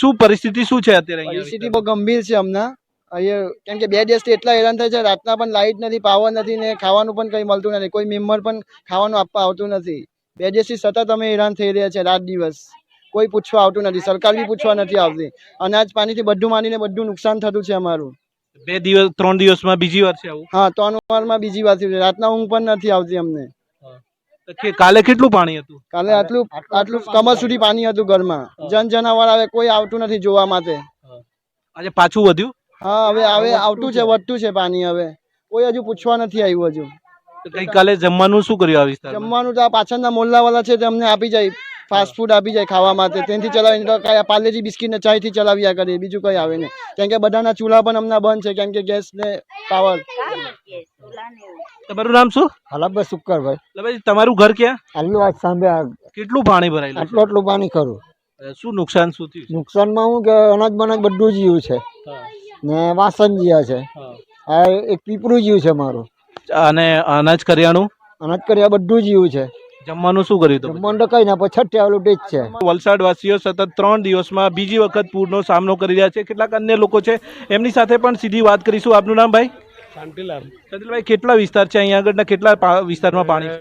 શું પરિસ્થિતિ શું છે અત્યારે? પરિસ્થિતિ બહુ ગંભીર છે હમણાં અહીંયા, કેમ કે 2 દિવસથી એટલા હેરાન થાય છે. રાતના પણ લાઇટ નથી, પાવર નથી ને ખાવાનું પણ કંઈ મળતું નથી. કોઈ મેમ્બર પણ ખાવાનું આપવા આવતું નથી. 2 દિવસથી સતત અમે હેરાન થઈ રહ્યા છે. રાત દિવસ કોઈ પૂછવા આવતું નથી. સરકાર બી પૂછવા નથી આવતી. અનાજ પાણીથી બધું માંડીને બધું નુકસાન થતું છે અમારું. 3 દિવસમાં બીજી વાર છે આવું? હા, 3 વારમાં બીજી વાર છે. રાતના ઊંઘ પણ નથી આવતી અમને. કાલે કેટલું પાણી હતું? કાલે આટલું કમર સુધી પાણી હતું ઘરમાં. જનાવર આવે કોઈ આવતું નથી જોવા માટે. આજે પાછું વધ્યું? હા, હવે આવતું છે, વધતું છે પાણી. હવે કોઈ હજુ પૂછવા નથી આવ્યું હજુ. ગઈકાલે જમવાનું શું કર્યું આ વિસ્તારમાં? જમવાનું તો આ પાછળના મોલ્લાવાળા છે તે અમને આપી જાય, ફાસ્ટ ફૂડ આપી જાય ખાવા માટે. તેનાથી ચલાવીને તો કઈ પાર્લેજી બિસ્કિટ ને ચાયથી ચલાવ્યા કરીએ, બીજું કઈ આવે નહીં. કેમ કે બધાના ચૂલા પણ હમણાં બંધ છે, કેમ કે ગેસ ને પાવર. તમારું નામ શું? હલાભાઈ સુક્કરભાઈ. તમારું ઘર ક્યાં? આટલું સાંભે કેટલું પાણી ભરાયેલું? આટલું પાણી ખરું. શું નુકસાન શું થયું? નુકસાનમાં હું કે અનાજ બનાજ બધું જ ગયું છે ને વાસણ ગયા છે. એક પીપરું ગયું છે મારું. અને અનાજ કરિયાણું અનાજ કર્યા બધું જ એવું છે. જમવાનું શું કર્યું હતું? જમવાનું તો કઈ ના પછી છઠ્ઠે આવેલું જ છે. વલસાડ વાસીઓ સતત 3 દિવસમાં બીજી વખત પૂરનો સામનો કરી રહ્યા છે. કેટલાક અન્ય લોકો છે એમની સાથે પણ સીધી વાત કરીશું. આપનું નામ ભાઈ? શાંતિલાલ. શાંતિલાલભાઈ, કેટલા વિસ્તાર છે અહીંયા આગળના, કેટલા વિસ્તારમાં પાણી છે?